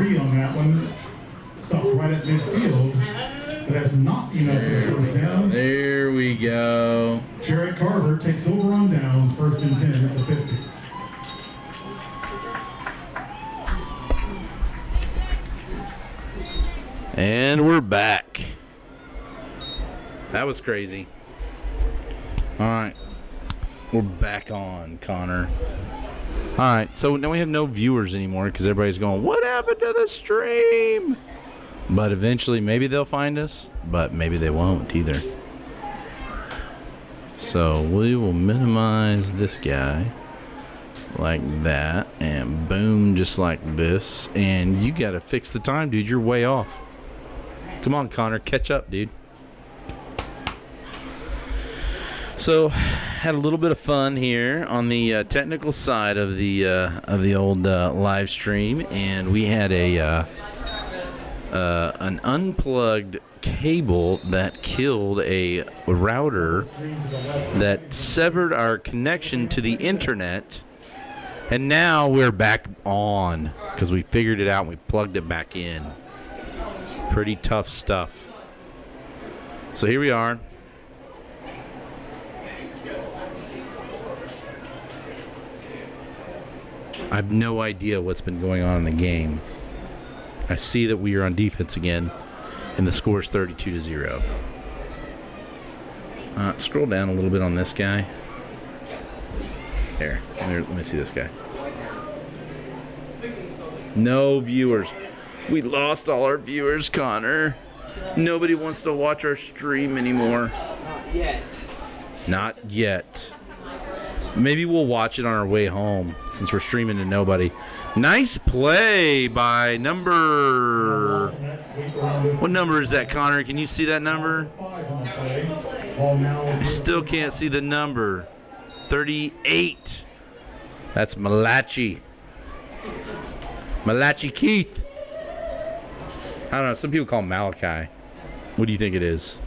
3 on that one. Stopped right at midfield. But that's not enough for first down. There we go. Jared Carter takes over on downs, 1st and 10 at the 50. And we're back. That was crazy. All right. We're back on, Connor. All right. So now we have no viewers anymore because everybody's going, what happened to the stream? But eventually maybe they'll find us, but maybe they won't either. So we will minimize this guy like that and boom, just like this. And you got to fix the time, dude. You're way off. Come on, Connor, catch up, dude. So, had a little bit of fun here on the technical side of the old live stream, and we had an unplugged cable that killed a router that severed our connection to the internet, and now we're back on because we figured it out and we plugged it back in. Pretty tough stuff. So here we are. I have no idea what's been going on in the game. I see that we are on defense again, and the score is 32-0. Scroll down a little bit on this guy. There, let me see this guy. No viewers. We lost all our viewers, Connor. Nobody wants to watch our stream anymore. Not yet. Not yet. Maybe we'll watch it on our way home since we're streaming to nobody. Nice play by number... What number is that, Connor? Can you see that number? I still can't see the number. 38. That's Malachi. Malachi Keith. I don't know. Some people call him Malachi. What do you think it is?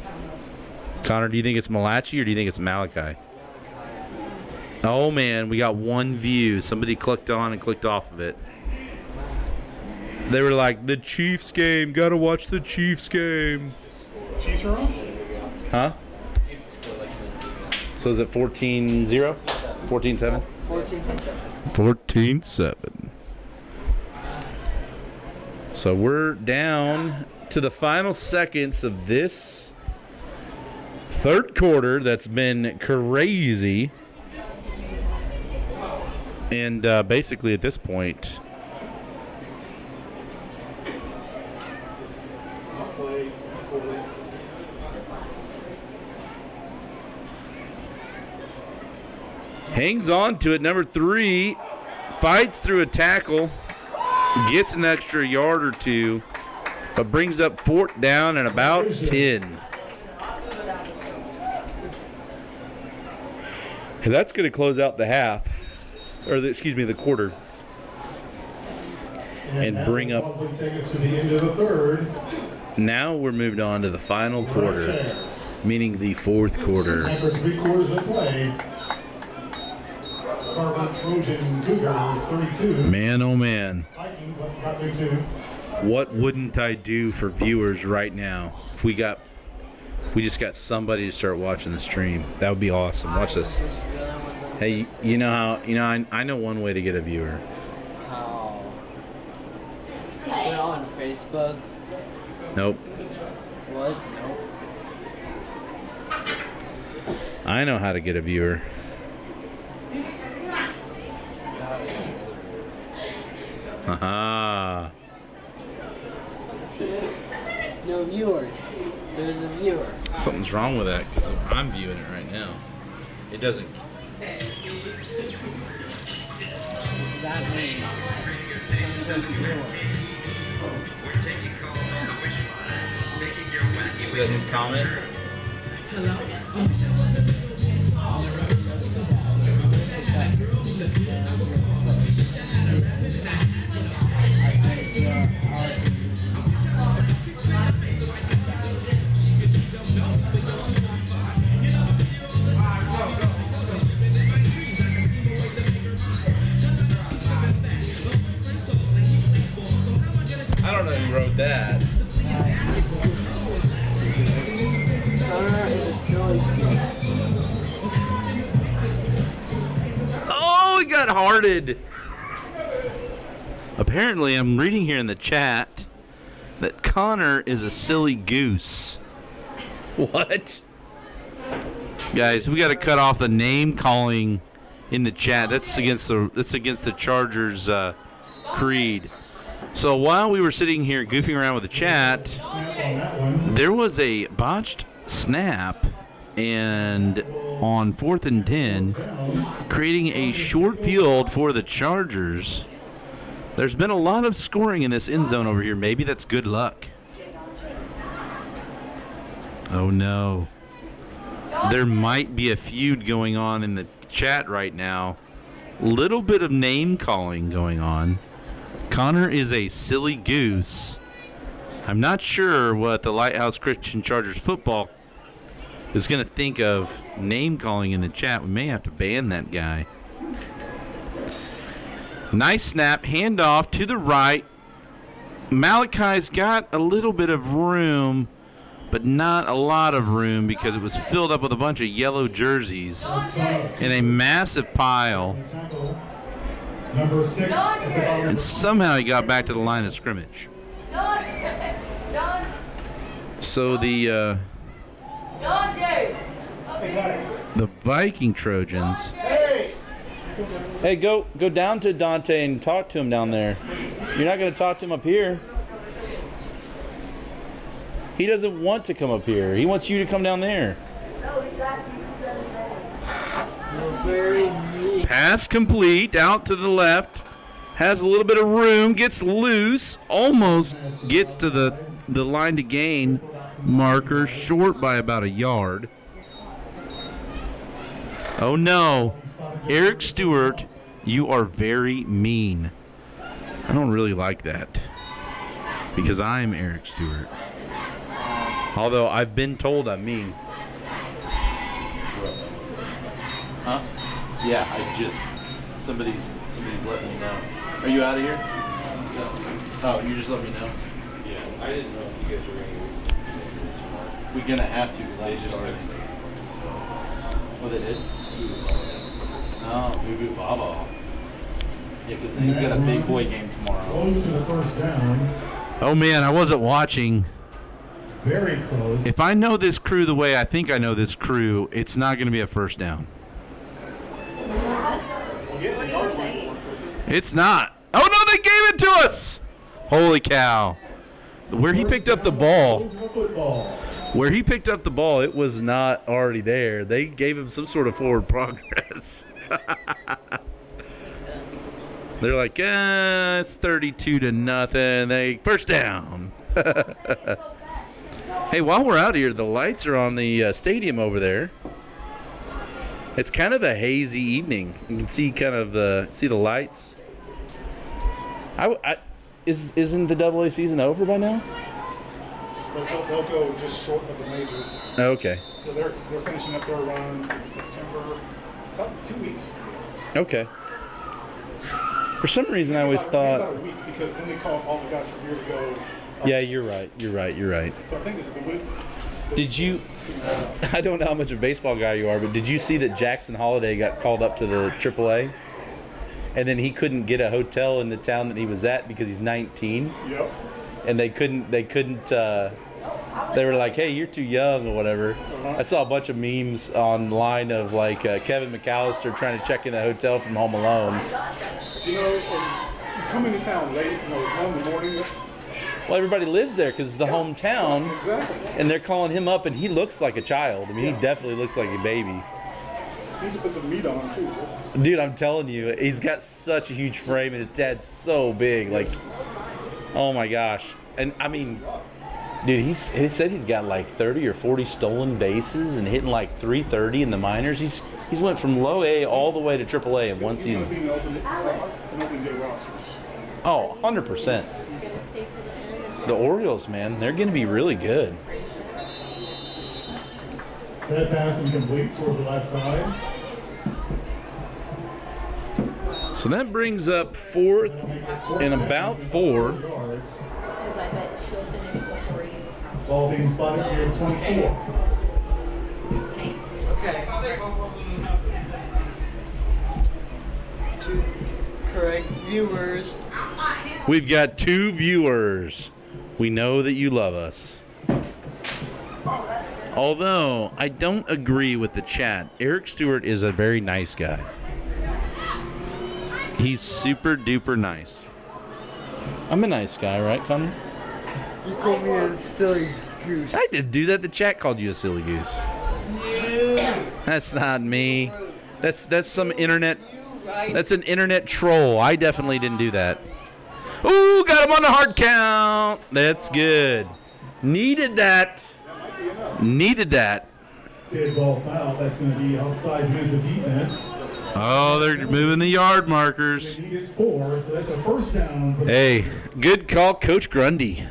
Connor, do you think it's Malachi or do you think it's Malachi? Oh, man. We got one view. Somebody clicked on and clicked off of it. They were like, the Chiefs game. Got to watch the Chiefs game. Chiefs are on? Huh? So is it 14-0? 14-7? 14-7. So we're down to the final seconds of this third quarter that's been crazy. And basically at this point, hangs on to it. Number 3 fights through a tackle, gets an extra yard or two, but brings up 4th down and about 10. And that's going to close out the half, or the quarter, and bring up. Now we're moved on to the final quarter, meaning the 4th quarter. After 3 quarters of play, Trojans, Cougars, 32. Man, oh man. Vikings left about 32. What wouldn't I do for viewers right now if we just got somebody to start watching the stream? That would be awesome. Watch this. Hey, I know one way to get a viewer. How? Put it on Facebook. Nope. What? Nope. I know how to get a viewer. Haha. No viewers. There's a viewer. Something's wrong with that because I'm viewing it right now. It doesn't. That means See that new comment? I don't know who wrote that. Connor is a silly goose. Oh, he got hearted. Apparently, I'm reading here in the chat that Connor is a silly goose. What? Guys, we got to cut off the name calling in the chat. That's against the Chargers creed. So while we were sitting here goofing around with the chat, there was a botched snap and on 4th and 10, creating a short field for the Chargers. There's been a lot of scoring in this end zone over here. Maybe that's good luck. Oh no. There might be a feud going on in the chat right now. Little bit of name calling going on. Connor is a silly goose. I'm not sure what the Lighthouse Christian Chargers football is going to think of name calling in the chat. We may have to ban that guy. Nice snap, handoff to the right. Malachi's got a little bit of room, but not a lot of room because it was filled up with a bunch of yellow jerseys in a massive pile. Number 6. And somehow he got back to the line of scrimmage. So the Viking Trojans. Hey, go down to Dante and talk to him down there. You're not going to talk to him up here. He doesn't want to come up here. He wants you to come down there. No, he's asking who said his name. You're very mean. Pass complete, out to the left. Has a little bit of room, gets loose, almost gets to the line to gain marker, short by about a yard. Oh no. Eric Stewart, you are very mean. I don't really like that because I'm Eric Stewart. Although I've been told I'm mean. Huh? Yeah, somebody's letting me know. Are you out of here? Oh, you just let me know? Yeah, I didn't know if you guys were going to use this. We're gonna have to. They just took Oh, they did? Oh, Boo Boo Baba. Yeah, because he's got a big boy game tomorrow. Close to the first down. Oh man, I wasn't watching. Very close. If I know this crew the way I think I know this crew, it's not going to be a first down. It's not. Oh no, they gave it to us! Holy cow. Where he picked up the ball, it was not already there. They gave him some sort of forward progress. They're like, it's 32-0. They first down. Hey, while we're out here, the lights are on the stadium over there. It's kind of a hazy evening. You can see kind of the lights. Isn't the AA season over by now? They'll go just short of the majors. Okay. So they're finishing up their runs in September, about 2 weeks. Okay. For some reason, I always thought. About a week because then they call all the guys from here to go. Yeah, you're right. So I think this is the week. Did you? I don't know how much of a baseball guy you are, but did you see that Jackson Holiday got called up to the AAA, and then he couldn't get a hotel in the town that he was at because he's 19? Yep. And they couldn't. They were like, "Hey, you're too young," or whatever. I saw a bunch of memes online of like Kevin McAllister trying to check in the hotel from Home Alone. You know, you come into town late. You know, it's 1 in the morning. Well, everybody lives there because it's the hometown, Exactly. and they're calling him up, and he looks like a child. I mean, he definitely looks like a baby. He needs to put some meat on him too. Dude, I'm telling you, he's got such a huge frame, and his dad's so big. Like, oh my gosh. And I mean, dude, he said he's got like 30 or 40 stolen bases and hitting like 330 in the minors. He's went from low A all the way to AAA in one He's going to season. be an open day roster. Oh, 100%. The Orioles, man, they're going to be really good. That pass incomplete towards the left side. So that brings up 4th and about 4. Yards. Ball being spotted here at 24. Two correct viewers. We've got 2 viewers. We know that you love us. Although, I don't agree with the chat. Eric Stewart is a very nice guy. He's super duper nice. I'm a nice guy, right, Connor? You called me a silly goose. I did do that. The chat called you a silly goose. That's not me. That's some internet. That's an internet troll. I definitely didn't do that. Ooh, got him on the hard count. That's good. Needed that. Needed that. Dead ball foul. That's going to be outside miss of defense. Oh, they're moving the yard markers. They needed 4, so that's a first down. Hey, good call, Coach Grundy.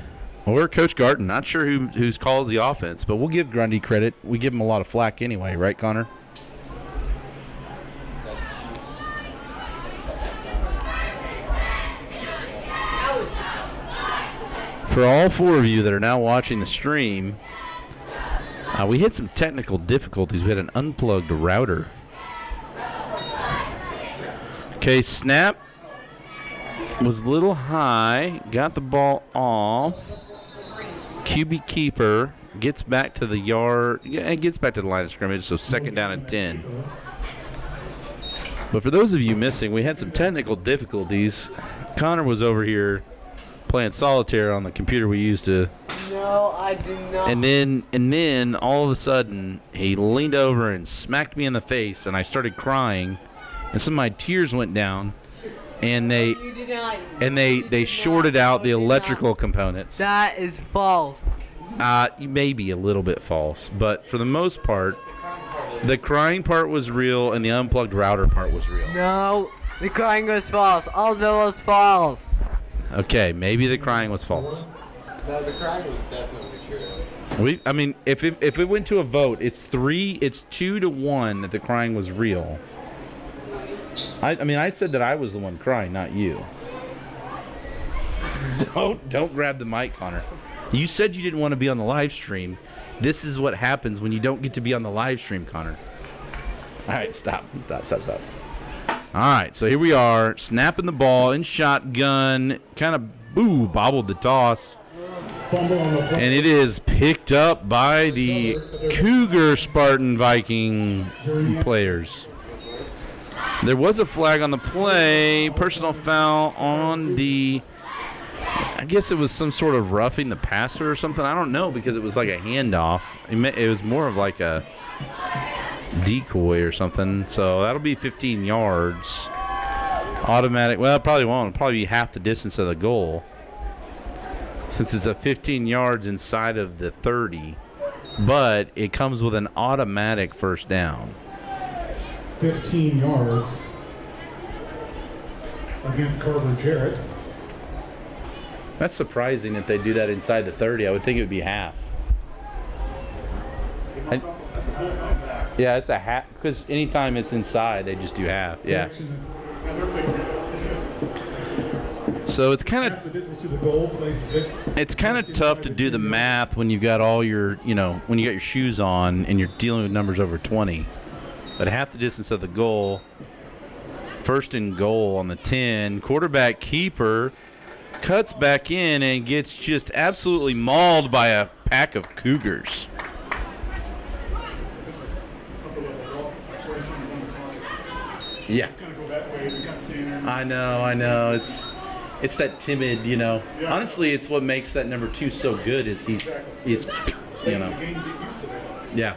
Or Coach Garten. Not sure who calls the offense, but we'll give Grundy credit. We give him a lot of flack anyway, right, Connor? For all 4 of you that are now watching the stream, we had some technical difficulties. We had an unplugged router. Okay, snap was a little high. Got the ball off. QB keeper gets back to the yard. Yeah, it gets back to the line of scrimmage, so second down and 10. But for those of you missing, we had some technical difficulties. Connor was over here playing solitaire on the computer we used to. No, I did not. And then all of a sudden, he leaned over and smacked me in the face, and I started crying, and some of my tears went down, and they shorted out the electrical components. That is false. Maybe a little bit false, but for the most part, the crying part was real, and the unplugged router part was real. No, the crying was false. All of it was false. Okay, maybe the crying was false. No, the crying was definitely true. I mean, if it went to a vote, it's 2-1 that the crying was real. I mean, I said that I was the one crying, not you. Don't grab the mic, Connor. You said you didn't want to be on the live stream. This is what happens when you don't get to be on the live stream, Connor. All right, stop. All right, so here we are, snapping the ball in shotgun, kind of bobbled the toss. And it is picked up by the Cougar Spartan Viking players. There was a flag on the play, personal foul on the, I guess it was some sort of roughing the passer or something. I don't know, because it was like a handoff. It was more of like a decoy or something. So that'll be 15 yards. Automatic, well, it probably won't. It'll probably be half the distance of the goal, since it's a 15 yards inside of the 30. But it comes with an automatic first down. 15 yards against Carver Jarrett. That's surprising that they do that inside the 30. I would think it would be half. That's a full comeback. Yeah, it's a half, because anytime it's inside, they just do half. Yeah. So it's kind of, it's kind of tough to do the math when you've got all your, when you got your shoes on and you're dealing with numbers over 20. But half the distance of the goal, first and goal on the 10. Quarterback keeper cuts back in and gets just absolutely mauled by a pack of Cougars. Yeah. I know. It's that timid, Honestly, it's what makes that number 2 so good is he's Yeah.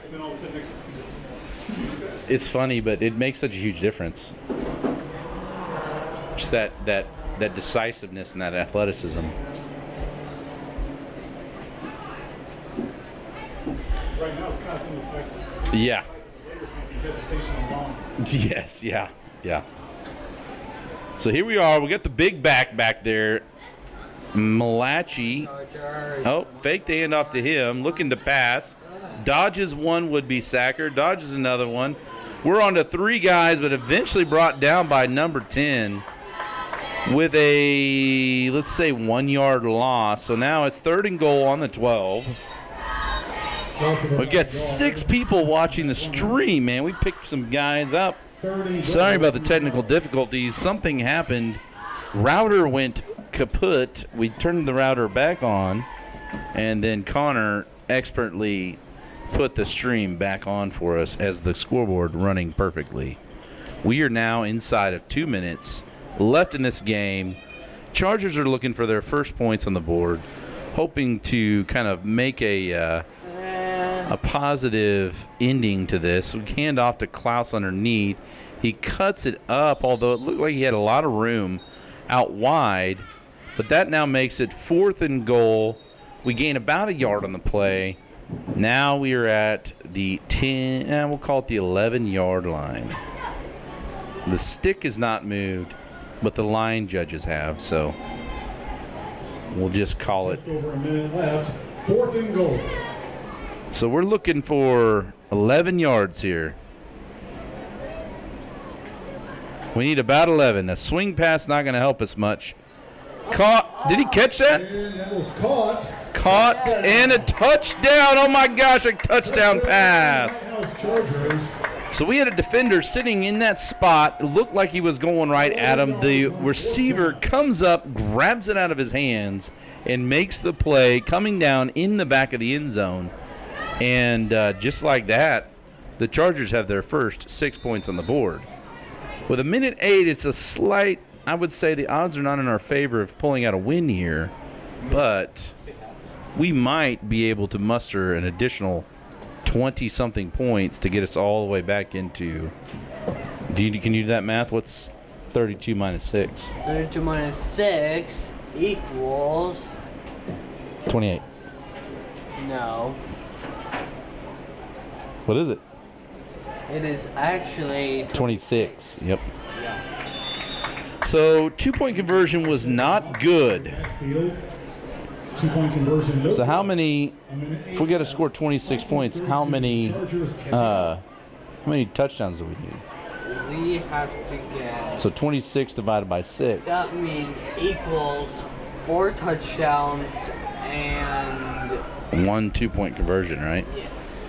It's funny, but it makes such a huge difference. Just that decisiveness and that athleticism. Right now, it's kind of indecisive. Yeah. Hesitation on long. Yes, yeah. So here we are. We got the big back there. Malachi. Oh, fake the handoff to him. Looking to pass. Dodges one would-be sacker. Dodges another one. We're on to 3 guys, but eventually brought down by number 10 with a, let's say, 1-yard loss. So now it's 3rd and goal on the 12. We've got 6 people watching the stream, man. We picked some guys up. Sorry about the technical difficulties. Something happened. Router went kaput. We turned the router back on, and then Connor expertly put the stream back on for us as the scoreboard running perfectly. We are now inside of 2 minutes left in this game. Chargers are looking for their first points on the board, hoping to kind of make a positive ending to this. We hand off to Klaus underneath. He cuts it up, although it looked like he had a lot of room out wide. But that now makes it 4th and goal. We gain about a yard on the play. Now we are at the 10, we'll call it the 11-yard line. The stick is not moved, but the line judges have, so we'll just call it. Over a minute left. 4th and goal. So we're looking for 11 yards here. We need about 11. A swing pass not going to help us much. Caught. Did he catch that? And that was caught. Caught and a touchdown. Oh my gosh, a touchdown pass. Chargers. So we had a defender sitting in that spot. It looked like he was going right at him. The receiver comes up, grabs it out of his hands, and makes the play coming down in the back of the end zone. And just like that, the Chargers have their first 6 points on the board. With a minute 8, it's a slight, I would say the odds are not in our favor of pulling out a win here, but we might be able to muster an additional 20-something points to get us all the way back into. Can you do that math? What's 32 minus 6? 32 minus 6 equals... 28. No. What is it? It is actually 26. Yep. So 2-point conversion was not good. Field. 2-point conversion. So how many, if we got to score 26 points, how many touchdowns do we need? we have to get... So 26 divided by 6. That means equals 4 touchdowns and... 1 2-point conversion, right? Yes.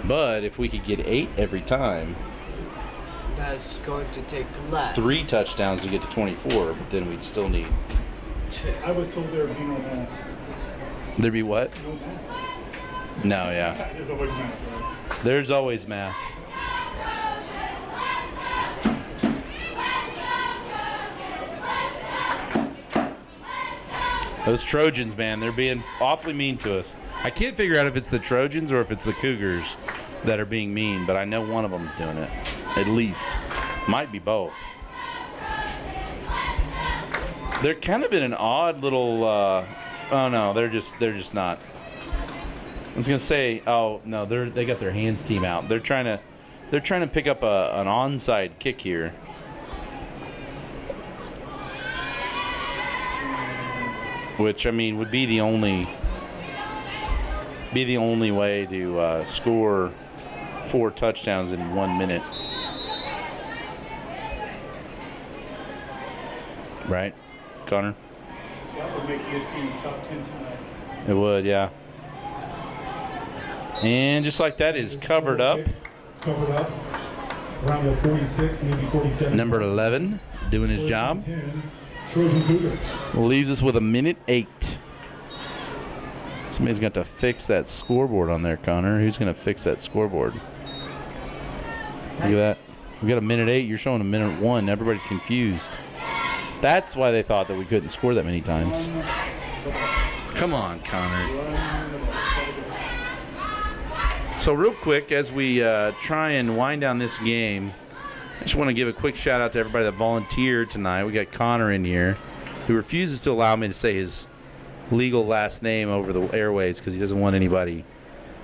But if we could get 8 every time, That's going to take less. 3 touchdowns to get to 24, but then we'd still need... I was told there would be no math. There'd be what? No math. No, yeah. There's always math, right? There's always math. Those Trojans, man, they're being awfully mean to us. I can't figure out if it's the Trojans or if it's the Cougars that are being mean, but I know one of them's doing it. At least. Might be both. They're kind of in an odd little, oh no, they're just not. I was gonna say, oh no, they got their hands team out. They're trying to pick up an onside kick here. Which I mean would be the only way to score 4 touchdowns in 1 minute. Right, Connor? That would make ESPN's top 10 tonight. It would, yeah. And just like that, it is covered up. Covered up. Around the 46, maybe 47. Number 11 doing his job. 10, Trojan Cougars. Leaves us with a minute 8. Somebody's got to fix that scoreboard on there, Connor. Who's going to fix that scoreboard? Look at that. We got a minute 8. You're showing a minute 1. Everybody's confused. That's why they thought that we couldn't score that many times. Come on, Connor. So real quick, as we try and wind down this game, I just want to give a quick shout out to everybody that volunteered tonight. We got Connor in here, who refuses to allow me to say his legal last name over the airways because he doesn't want anybody.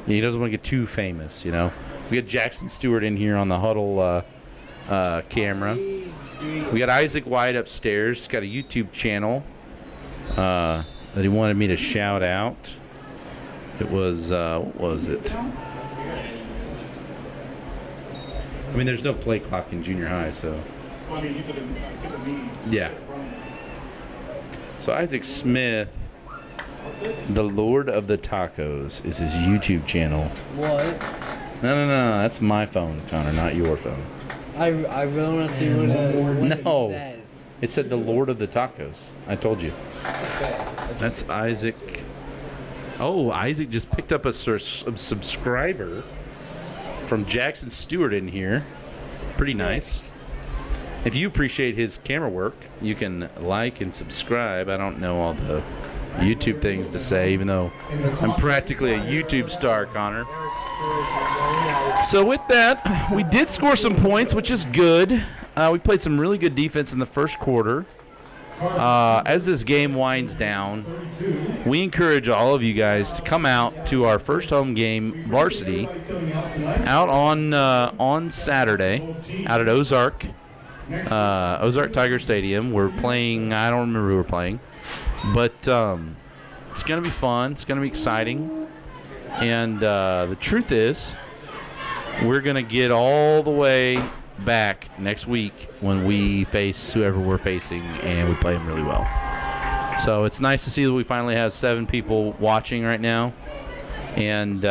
He doesn't want to get too famous, you know. We got Jackson Stewart in here on the huddle camera. We got Isaac White upstairs. He's got a YouTube channel that he wanted me to shout out. It was what was it? I mean, there's no play clock in junior high, so. Well, I mean, you took a meeting. Yeah. So Isaac Smith The Lord of the Tacos is his YouTube channel. What? No, that's my phone, Connor, not your phone. I really want to see what it No. says. It said the Lord of the Tacos. I told you. That's Isaac. Oh, Isaac just picked up a subscriber from Jackson Stewart in here. Pretty nice. If you appreciate his camera work, you can like and subscribe. I don't know all the YouTube things to say, even though I'm practically a YouTube star, Connor. So with that, we did score some points, which is good. We played some really good defense in the first quarter. As this game winds down, we encourage all of you guys to come out to our first home game, varsity, out on Saturday, out at Ozark Tiger Stadium. We're playing. I don't remember who we're playing, but it's gonna be fun. It's gonna be exciting, and the truth is, we're gonna get all the way back next week when we face whoever we're facing, and we play them really well. So it's nice to see that we finally have 7 people watching right now. And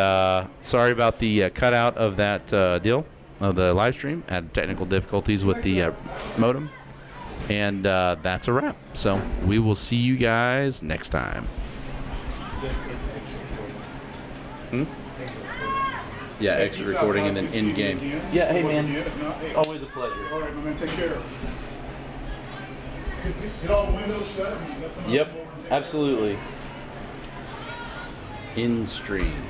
sorry about the cutout of that deal of the live stream. Had technical difficulties with the modem, and that's a wrap. So we will see you guys next time. Yeah, exit recording and then in game. Yeah, hey man, it's always a pleasure. All right, my man, take care. Get all the windows shut. And let somebody Yep, come over and take absolutely. In stream.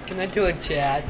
Can I do a chat?